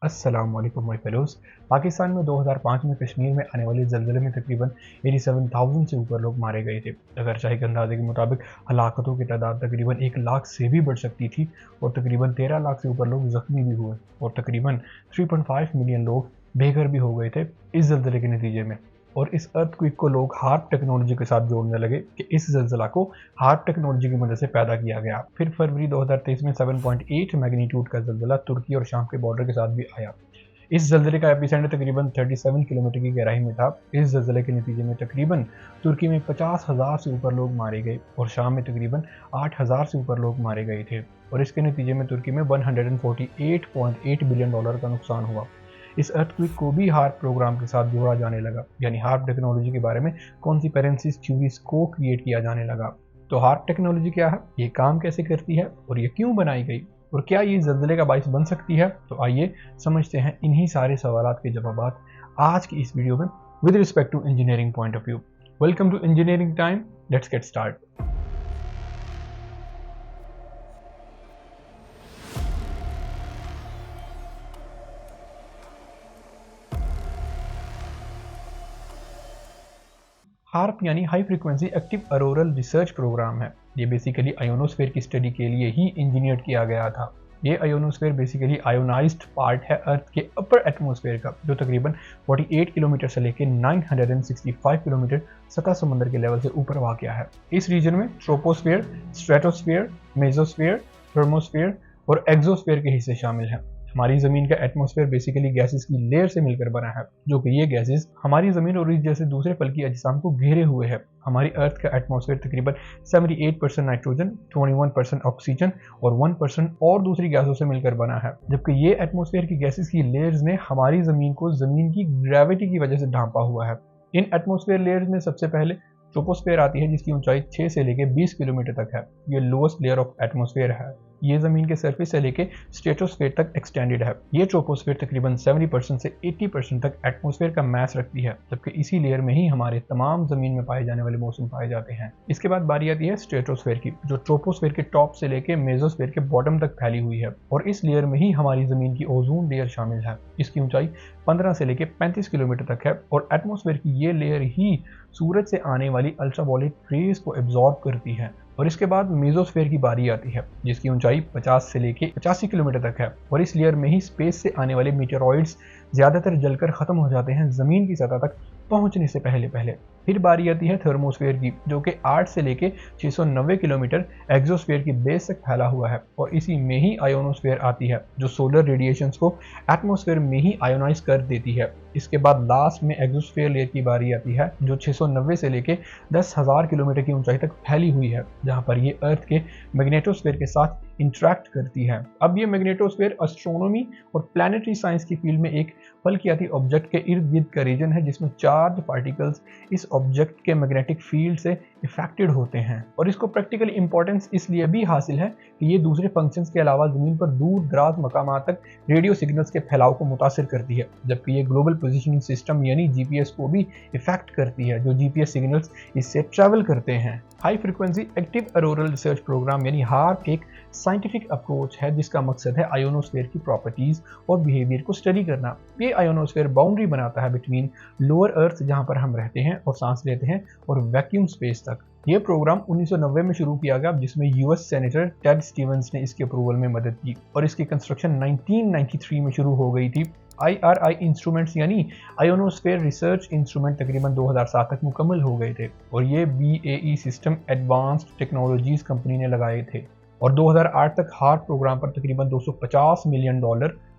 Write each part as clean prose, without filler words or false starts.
अस्सलाम वालेकुम my fellows. Pakistan में 2005 में कश्मीर में आने वाले ज़लज़ले में तकरीबन 87,000 से ऊपर लोग मारे गए थे। अगरचे के अंदाजे के मुताबिक हलाकतों की तादाद तकरीबन 1 लाख से भी बढ़ सकती थी और तकरीबन 13 लाख से ऊपर लोग ज़ख्मी भी हुए और तकरीबन 3.5 मिलियन लोग बेघर भी हो गए थे इस ज़लज़ले के नतीजे में। और इस अर्थक्वेक को लोग हार्प टेक्नोलॉजी के साथ जोड़ने लगे कि इस ज़लज़ला को हार्प टेक्नोलॉजी की मदद से पैदा किया गया। फिर फरवरी 2023 में 7.8 मैग्नीट्यूड का ज़लज़ला तुर्की और शाम के बॉर्डर के साथ भी आया। इस ज़लज़ले का एपिसेंटर तकरीबन 37 किलोमीटर की गहराई में था। इस ज़लज़ले के नतीजे में तकरीबन तुर्की में 50,000 से ऊपर लोग मारे गए और शाम में तकरीबन 8,000 से ऊपर लोग मारे गए थे और इसके नतीजे में तुर्की में $148.8 बिलियन का नुकसान हुआ। इस अर्थक्वेक को भी हार्प प्रोग्राम के साथ जोड़ा जाने लगा, यानी हार्प टेक्नोलॉजी के बारे में कॉन्सिक्वेंसेस थ्योरीज को क्रिएट किया जाने लगा। तो हार्प टेक्नोलॉजी क्या है, ये काम कैसे करती है और ये क्यों बनाई गई और क्या ये ज़लज़ले का बाइस बन सकती है? तो आइए समझते हैं इन्हीं सारे सवालात के जवाब आज की इस वीडियो में with respect to engineering point of view. Welcome to engineering time, let's get start. HAARP यानी high frequency active auroral research program है। ये बेसिकली आयोनोस्फेयर की स्टडी के लिए ही इंजीनियर किया गया था। ये आयोनोस्फेयर बेसिकली आयोनाइज्ड पार्ट है अर्थ के अपर एटमॉस्फेयर का, जो तकरीबन 48 किलोमीटर से लेकर 965 किलोमीटर सतह समंदर के लेवल से ऊपर वाक़ है। इस रीजन में ट्रोपोस्फेयर, स्ट्रेटोस्फेयर, मेसोस्फेयर, थर्मोस्फेयर और एक्सोस्फेयर के हिस्से शामिल हैं। हमारी ज़मीन का एटमॉस्फेयर बेसिकली गैसेस की लेयर से मिलकर बना है, जो कि ये गैसेस हमारी ज़मीन और इस जैसे दूसरे फल्की अजसाम को घेरे हुए है। हमारी अर्थ का एटमॉस्फेयर तकरीबन 78% नाइट्रोजन, 21% ऑक्सीजन और 1% और दूसरी गैसों से मिलकर बना है, जबकि ये एटमॉस्फेयर की गैसेस की लेयर्स ने हमारी ज़मीन को ज़मीन की ग्रेविटी की वजह से ढांपा हुआ है। इन एटमॉस्फेयर लेयर्स में सबसे पहले ट्रोपोस्फेयर आती है, जिसकी ऊंचाई 6 से लेकर 20 किलोमीटर तक है। ये लोएस्ट लेयर ऑफ एटमॉस्फेयर है। ये ज़मीन के सरफेस से लेके स्ट्रेटोस्फेयर तक एक्सटेंडेड है। ये ट्रोपोस्फेयर तकरीबन 70% से 80% तक एटमॉस्फेयर का मास रखती है, जबकि इसी लेयर में ही हमारे तमाम ज़मीन में पाए जाने वाले मौसम पाए जाते हैं। इसके बाद बारी आती है स्ट्रेटोस्फेयर की, जो ट्रोपोस्फेयर के टॉप से लेके मेसोस्फेयर के बॉटम तक फैली हुई है और इस लेयर में ही हमारी ज़मीन की ओजोन लेयर शामिल है। इसकी ऊंचाई 15 से लेकर 35 किलोमीटर तक है और एटमॉस्फेयर की ये लेयर ही सूरज से आने वाली अल्ट्रावायलेट रेज को एब्जॉर्ब करती है। और इसके बाद मेसोस्फेयर की बारी आती है, जिसकी ऊंचाई 50 से लेकर 85 किलोमीटर तक है और इस लेयर में ही स्पेस से आने वाले मीटेरॉइड्स ज़्यादातर जलकर ख़त्म हो जाते हैं ज़मीन की सतह तक पहुंचने से पहले। फिर बारी आती है थर्मोस्फेयर की, जो कि 8 से लेकर 690 किलोमीटर एक्सोस्फेयर की बेस तक फैला हुआ है और इसी में ही आयोनोस्फेयर आती है, जो सोलर रेडिएशंस को एटमॉस्फेयर में ही आयोनाइज कर देती है। इसके बाद लास्ट में एक्सोस्फेयर लेयर की बारी आती है, जो 690 से लेकर 10,000 किलोमीटर की ऊंचाई तक फैली हुई है, जहां पर ये अर्थ के मैग्नेटोस्फेयर के साथ इंटरेक्ट करती है। अब ये मैग्नेटोस्फेयर एस्ट्रोनॉमी और प्लैनेटरी साइंस की फील्ड में एक फल्कियाती ऑब्जेक्ट के इर्द गिर्द का रीजन है, जिसमें चार्ज पार्टिकल्स इस ऑब्जेक्ट के मैग्नेटिक फील्ड से इफेक्टेड होते हैं। और इसको प्रैक्टिकल इंपॉर्टेंस इसलिए भी हासिल है कि ये दूसरे फंक्शंस के अलावा ज़मीन पर दूर दराज मकामात तक रेडियो सिग्नल्स के फैलाव को मुतासिर करती है, जबकि ये ग्लोबल पोजिशनिंग सिस्टम यानी जीपीएस को भी इफेक्ट करती है, जो जीपीएस सिग्नल्स इससे ट्रैवल करते हैं। High frequency active auroral research program यानी हार्प एक साइंटिफिक अप्रोच है, जिसका मकसद है आयोनोस्फेयर की प्रॉपर्टीज और बिहेवियर को स्टडी करना। ये आयोनोस्फेयर बाउंड्री बनाता है बिटवीन लोअर अर्थ, जहां पर हम रहते हैं और सांस लेते हैं, और वैक्यूम स्पेस तक। ये प्रोग्राम 1990 में शुरू किया गया, जिसमें यूएस सेनेटर टेड स्टीवंस ने इसके अप्रूवल में मदद की और इसकी कंस्ट्रक्शन 1993 में शुरू हो गई थी। IRI इंस्ट्रूमेंट्स यानी आयोनोस्फेयर रिसर्च इंस्ट्रूमेंट तकरीबन 2007 तक मुकम्मल हो गए थे और ये BAE system advanced technologies company ने लगाए थे और 2008 तक हार्प प्रोग्राम पर तकरीबन $250 मिलियन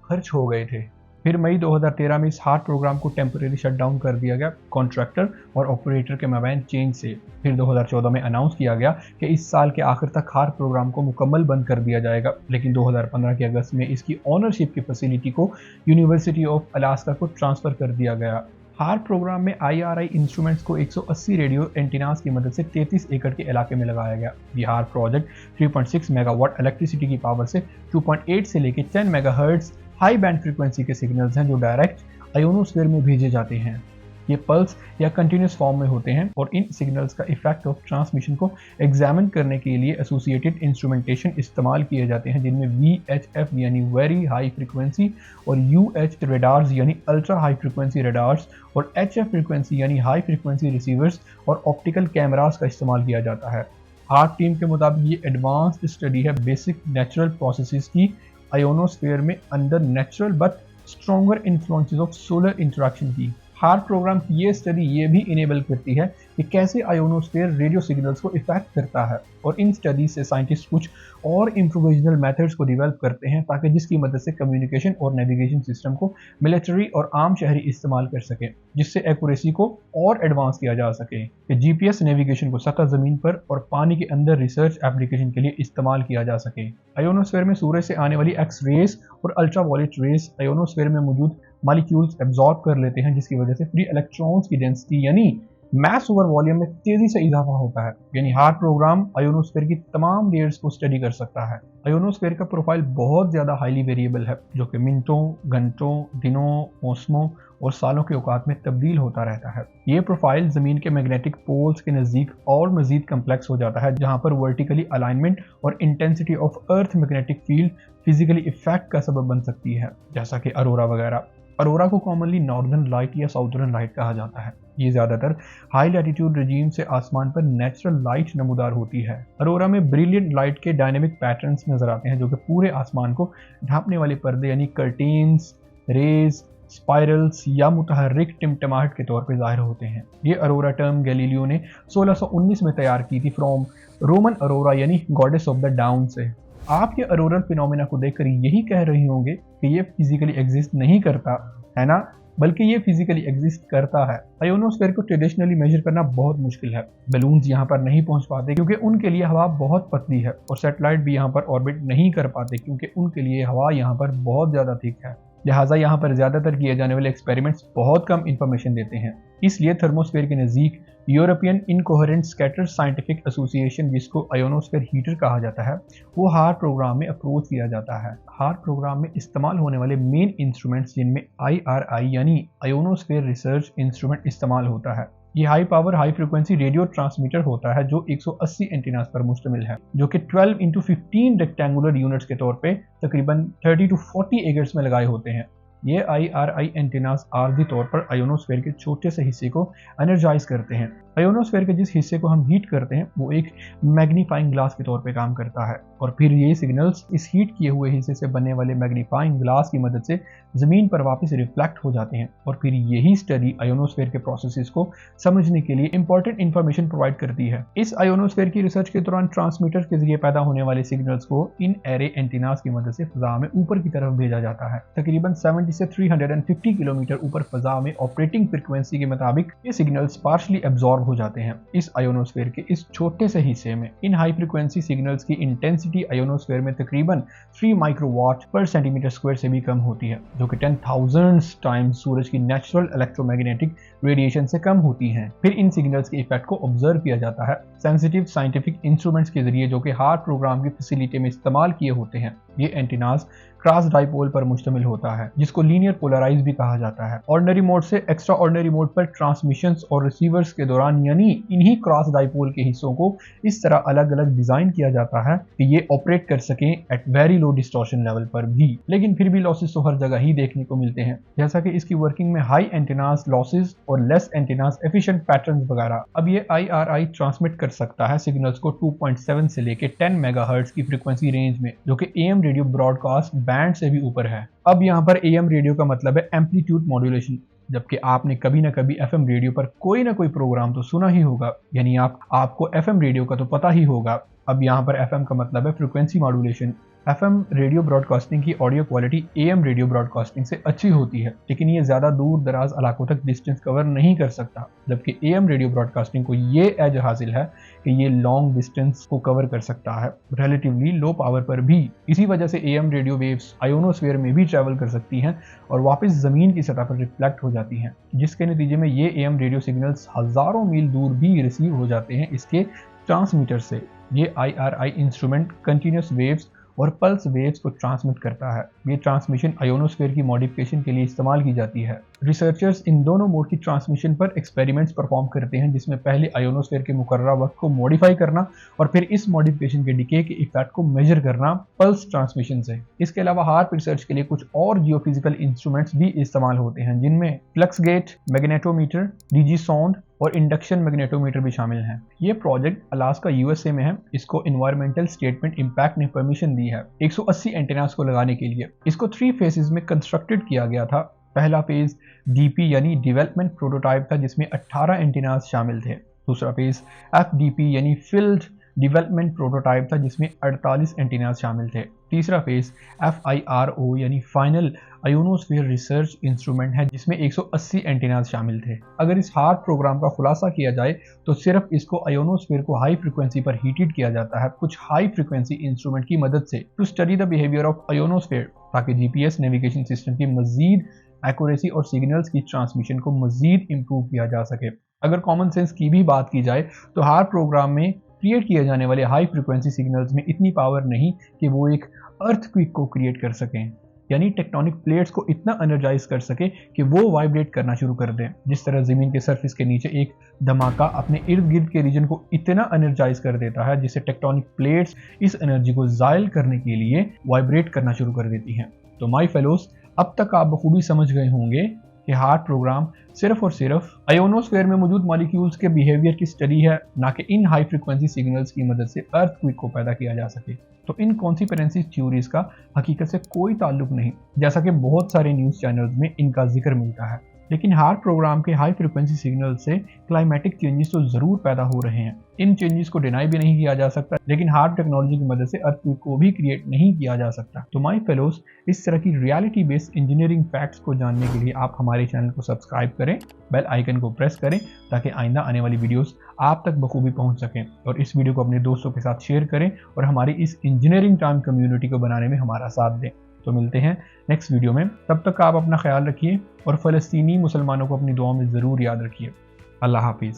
खर्च हो गए थे। फिर मई 2013 में इस हार्प प्रोग्राम को टेम्परेरी शट डाउन कर दिया गया कॉन्ट्रैक्टर और ऑपरेटर के मबैन चेंज से। फिर 2014 में अनाउंस किया गया कि इस साल के आखिर तक हार्प प्रोग्राम को मुकम्मल बंद कर दिया जाएगा, लेकिन 2015 के अगस्त में इसकी ऑनरशिप की फैसिलिटी को यूनिवर्सिटी ऑफ अलास्का को ट्रांसफ़र कर दिया गया। हार्प प्रोग्राम में IRI इंस्ट्रूमेंट्स को 180 रेडियो एंटीनास की मदद से 33 एकड़ के इलाके में लगाया गया। ये हार्प प्रोजेक्ट 3.6 मेगावाट इलेक्ट्रिसिटी की पावर से 2.8 से लेकर 10 मेगाहर्ट्ज़ हाई बैंड फ्रीक्वेंसी के सिग्नल्स हैं, जो डायरेक्ट आयोनोस्फेयर में भेजे जाते हैं। ये पल्स या कंटिन्यूस फॉर्म में होते हैं और इन सिग्नल्स का इफेक्ट ऑफ ट्रांसमिशन को एग्जामिन करने के लिए एसोसिएटेड इंस्ट्रूमेंटेशन इस्तेमाल किए जाते हैं, जिनमें VHF यानी वेरी हाई फ्रीक्वेंसी और UH रडार्स यानी अल्ट्रा हाई फ्रीक्वेंसी रडार्स और HF फ्रीक्वेंसी यानी हाई फ्रीक्वेंसी रिसीवर्स और ऑप्टिकल कैमरास का इस्तेमाल किया जाता है। हार्ट टीम के मुताबिक ये एडवांस्ड स्टडी है बेसिक नेचुरल प्रोसेसेस की आयोनोस्फीयर में under natural but stronger influences of solar interaction की। हार्ट प्रोग्राम की ये स्टडी ये भी इनेबल करती है कि कैसे आयोनोस्फीयर रेडियो सिग्नल्स को इफेक्ट करता है और इन स्टडीज से साइंटिस्ट कुछ और इम्प्रोविजनल मेथड्स को डेवलप करते हैं ताकि जिसकी मदद से कम्युनिकेशन और नेविगेशन सिस्टम को मिलिट्री और आम शहरी इस्तेमाल कर सके, जिससे एक्यूरेसी को और एडवांस किया जा सके कि जीपीएस नेविगेशन को सतह जमीन पर और पानी के अंदर रिसर्च एप्लीकेशन के लिए इस्तेमाल किया जा सके। आयोनोस्फीयर में सूरज से आने वाली एक्स रेस और अल्ट्रावायलेट रेस आयोनोस्फीयर में मौजूद मॉलिक्यूल्स एब्जॉर्ब कर लेते हैं, जिसकी वजह से फ्री इलेक्ट्रॉन्स की डेंसिटी यानी मास ओवर वॉल्यूम में तेजी से इजाफा होता है। यानी हार्ट प्रोग्राम आयोनोस्फीयर की तमाम लेयर्स को स्टडी कर सकता है। आयोनोस्फीयर का प्रोफाइल बहुत ज़्यादा हाईली वेरिएबल है, जो कि मिनटों, घंटों, दिनों, मौसमों और सालों के औकात में तब्दील होता रहता है। ये प्रोफाइल ज़मीन के मैग्नेटिक पोल्स के नज़दीक और मज़ीद कम्प्लेक्स हो जाता है, जहाँ पर वर्टिकली अलाइनमेंट और intensity of earth magnetic field physically effect का सबब बन सकती है, जैसा कि अरोरा वगैरह। अरोरा को कॉमनली नॉर्दर्न लाइट या साउदर्न लाइट कहा जाता है। ये ज़्यादातर हाई लैटिट्यूड रेजिम से आसमान पर नेचुरल लाइट नमूदार होती है। अरोरा में ब्रिलियंट लाइट के डायनेमिक पैटर्न्स नजर आते हैं, जो कि पूरे आसमान को ढांपने वाले पर्दे यानी कर्टेन्स, रेज, स्पाइरल्स या मुतहर्रिक टिमटमाहट के तौर पर जाहिर होते हैं। ये अरोरा टर्म गैलीलियो ने 1619 में तैयार की थी फ्रॉम रोमन अरोरा यानी गॉडेस ऑफ द डाउन से। आप ये अरोरल फिनोमेना को देखकर यही कह रहे होंगे कि ये फिजिकली एग्जिस्ट नहीं करता है ना, बल्कि ये फिजिकली एग्जिस्ट करता है। आयोनोस्फीयर को ट्रेडिशनली मेजर करना बहुत मुश्किल है। बलून्स यहाँ पर नहीं पहुँच पाते क्योंकि उनके लिए हवा बहुत पतली है, और सैटेलाइट भी यहाँ पर ऑर्बिट नहीं कर पाते क्योंकि उनके लिए हवा यहाँ पर बहुत ज़्यादा थिक है। लिहाजा यहाँ पर ज़्यादातर किए जाने वाले एक्सपेरिमेंट्स बहुत कम इंफॉर्मेशन देते हैं। इसलिए थर्मोस्फीयर के नज़दीक European incoherent scatter scientific association, जिसको आयोनोस्फीयर हीटर कहा जाता है, वो हार्ट प्रोग्राम में अप्रोच किया जाता है। हार्ट प्रोग्राम में इस्तेमाल होने वाले मेन इंस्ट्रूमेंट्स जिनमें IRI यानी आयोनोस्फीयर रिसर्च इंस्ट्रूमेंट इस्तेमाल होता है। ये high power high frequency radio transmitter होता है जो 180 एंटीनास पर मुश्तमिल है, जो कि 12 × 15 रेक्टेंगुलर यूनिट्स के तौर पे तकरीबन 30 to 40 एकर्स में लगाए होते हैं। ये IRI एंटीनास आर्जी तौर पर आयोनोस्फीयर के छोटे से हिस्से को एनर्जाइज करते हैं। आयोनोस्फीयर के जिस हिस्से को हम हीट करते हैं वो एक मैग्नीफाइंग ग्लास के तौर पे काम करता है, और फिर ये सिग्नल्स इस हीट किए हुए हिस्से से बनने वाले मैग्नीफाइंग ग्लास की मदद से ज़मीन पर वापस रिफ्लेक्ट हो जाते हैं, और फिर यही स्टडी आयोनोस्फीयर के प्रोसेसेस को समझने के लिए इंपॉर्टेंट इन्फॉर्मेशन प्रोवाइड करती है। इस आयोनोस्फीयर की रिसर्च के दौरान ट्रांसमीटर के जरिए पैदा होने वाले सिग्नल्स को इन एरे एंटीनास की मदद से फजा में ऊपर की तरफ भेजा जाता है। तकरीबन 70 से 350 किलोमीटर ऊपर फजा में ऑपरेटिंग फ्रीक्वेंसी के मुताबिक ये सिग्नल्स पार्शली एब्जॉर्ब हो जाते हैं इस आयोनोस्फीयर के इस छोटे से हिस्से में। इन हाई फ्रीक्वेंसी सिग्नल्स की इंटेंसिटी आयोनोस्फीयर में तकरीबन 3 माइक्रोवाट पर सेंटीमीटर स्क्वायर से भी कम होती है, जो कि 10,000 टाइम्स सूरज की नेचुरल इलेक्ट्रोमैग्नेटिक रेडिएशन से कम होती हैं। फिर इन सिग्नल्स के इफेक्ट को ऑब्जर्व किया जाता है सेंसिटिव साइंटिफिक इंस्ट्रूमेंट्स के जरिए, जो कि हार्ट प्रोग्राम की फैसिलिटी में इस्तेमाल किए होते हैं। ये एंटीनास क्रॉस डाइपोल पर मुश्तमिल होता है, जिसको लीनियर पोलराइज भी कहा जाता है। ऑर्डिनरी मोड से एक्स्ट्रा ऑर्डिनरी मोड पर ट्रांसमिशंस और रिसीवर्स के दौरान यानी इन्हीं क्रॉस डाइपोल के हिस्सों को इस तरह अलग अलग डिजाइन किया जाता है कि ये ऑपरेट कर सकें at very low distortion level पर भी। लेकिन फिर भी लॉसेस तो हर जगह ही देखने को मिलते हैं, जैसा कि इसकी वर्किंग में हाई एंटीनास लॉसेस और लेस एंटीनास एफिशिएंट पैटर्न्स वगैरह। अब ये IRI ट्रांसमिट कर सकता है सिग्नल्स को 2.7 से लेके 10 मेगाहर्ट्ज की फ्रीक्वेंसी रेंज में, जो कि AM रेडियो ब्रॉडकास्ट बैंड से भी ऊपर है। अब यहाँ पर AM रेडियो का मतलब है एम्पलीट्यूड मॉड्यूलेशन, जबकि आपने कभी ना कभी FM रेडियो पर कोई ना कोई प्रोग्राम तो सुना ही होगा, यानी आपको FM रेडियो का तो पता ही होगा। अब यहाँ पर FM का मतलब है frequency modulation. FM radio broadcasting की audio quality AM radio broadcasting से अच्छी होती है, लेकिन ये ज़्यादा दूर दराज इलाकों तक डिस्टेंस कवर नहीं कर सकता, जबकि AM रेडियो ब्रॉडकास्टिंग को ये एज हासिल है कि ये लॉन्ग डिस्टेंस को कवर कर सकता है रिलेटिवली लो पावर पर भी। इसी वजह से AM रेडियो वेव्स आयोनोस्फीयर में भी ट्रैवल कर सकती हैं और वापस ज़मीन की सतह पर रिफ्लेक्ट हो जाती हैं, जिसके नतीजे में ये AM रेडियो सिग्नल्स हज़ारों मील दूर भी रिसीव हो जाते हैं इसके ट्रांसमीटर से। ये IRI इंस्ट्रूमेंट कंटिन्यूस वेव्स और पल्स वेव्स को ट्रांसमिट करता है। ये ट्रांसमिशन आयोनोस्फीयर की मॉडिफिकेशन के लिए इस्तेमाल की जाती है। रिसर्चर्स इन दोनों मोड की ट्रांसमिशन पर एक्सपेरिमेंट्स परफॉर्म करते हैं, जिसमें पहले आयोनोस्फीयर के मुकर्ररा वक्त को मॉडिफाई करना और फिर इस मॉडिफिकेशन के डिके के इफेक्ट को मेजर करना पल्स ट्रांसमिशन से। इसके अलावा हार्प रिसर्च के लिए कुछ और जियोफिजिकल इंस्ट्रूमेंट्स भी इस्तेमाल होते हैं, जिनमें flux gate, magnetometer, DG sound और इंडक्शन मैग्नेटोमीटर भी शामिल हैं। ये प्रोजेक्ट अलास्का यूएसए में है। इसको एनवायरमेंटल स्टेटमेंट इंपैक्ट ने परमिशन दी है 180 एंटेनास को लगाने के लिए। इसको 3 फेजेस में कंस्ट्रक्टेड किया गया था। पहला फेज डीपी यानी डेवलपमेंट प्रोटोटाइप था, जिसमें 18 एंटेनास शामिल थे। दूसरा फेज एफडीपी यानी फील्ड डेवलपमेंट प्रोटोटाइप था, जिसमें 48 एंटेनास शामिल थे। तीसरा फेज FIRO यानी फाइनल आयोनोस्फीयर रिसर्च इंस्ट्रूमेंट है, जिसमें 180 एंटेनास शामिल थे। अगर इस हार्प प्रोग्राम का खुलासा किया जाए तो सिर्फ इसको आयोनोस्फीयर को हाई फ्रीक्वेंसी पर हीटेड किया जाता है कुछ हाई फ्रीक्वेंसी इंस्ट्रूमेंट की मदद से, to study the behaviour of ionosphere, ताकि जीपीएस नेविगेशन सिस्टम की मजीद एक्यूरेसी और सिग्नल्स की ट्रांसमिशन को मजीद इंप्रूव किया जा सके। अगर कॉमन सेंस की भी बात की जाए तो हार्प प्रोग्राम में क्रिएट किए जाने वाले हाई फ्रीक्वेंसी सिग्नल्स में इतनी पावर नहीं कि वो एक अर्थक्वेक को क्रिएट कर सकें, यानी टेक्टोनिक प्लेट्स को इतना एनर्जाइज कर सके कि वो वाइब्रेट करना शुरू कर दें। जिस तरह जमीन के सरफेस के नीचे एक धमाका अपने इर्द गिर्द के रीजन को इतना एनर्जाइज कर देता है, जिससे टेक्टोनिक प्लेट्स इस एनर्जी को जायल करने के लिए वाइब्रेट करना शुरू कर देती हैं। तो माय फेलोज, अब तक आप बखूबी समझ गए होंगे कि हार्प प्रोग्राम सिर्फ और सिर्फ आयोनोस्फीयर में मौजूद मॉलिक्यूल्स के बिहेवियर की स्टडी है, ना कि इन हाई फ्रीक्वेंसी सिग्नल्स की मदद से अर्थक्वेक को पैदा किया जा सके। तो इन कॉन्सिक्वेंसी थ्योरीज का हकीकत से कोई ताल्लुक नहीं, जैसा कि बहुत सारे न्यूज़ चैनल्स में इनका जिक्र मिलता है। लेकिन हार्प प्रोग्राम के हाई फ्रीक्वेंसी सिग्नल से क्लाइमेटिक चेंजेस तो जरूर पैदा हो रहे हैं। इन चेंजेस को डिनाई भी नहीं किया जा सकता, लेकिन हार्प टेक्नोलॉजी की मदद से अर्थक्वेक को भी क्रिएट नहीं किया जा सकता। तो माय फेलोज, इस तरह की रियलिटी बेस्ड इंजीनियरिंग फैक्ट्स को जानने के लिए आप हमारे चैनल को सब्सक्राइब करें, बेल आइकन को प्रेस करें, ताकि आइंदा आने वाली वीडियोस आप तक बखूबी पहुंच सकें। और इस वीडियो को अपने दोस्तों के साथ शेयर करें और हमारी इस इंजीनियरिंग टाइम कम्युनिटी को बनाने में हमारा साथ दें। तो मिलते हैं नेक्स्ट वीडियो में। तब तक आप अपना ख्याल रखिए और फ़लस्तीनी मुसलमानों को अपनी दुआओं में ज़रूर याद रखिए। अल्लाह हाफिज़।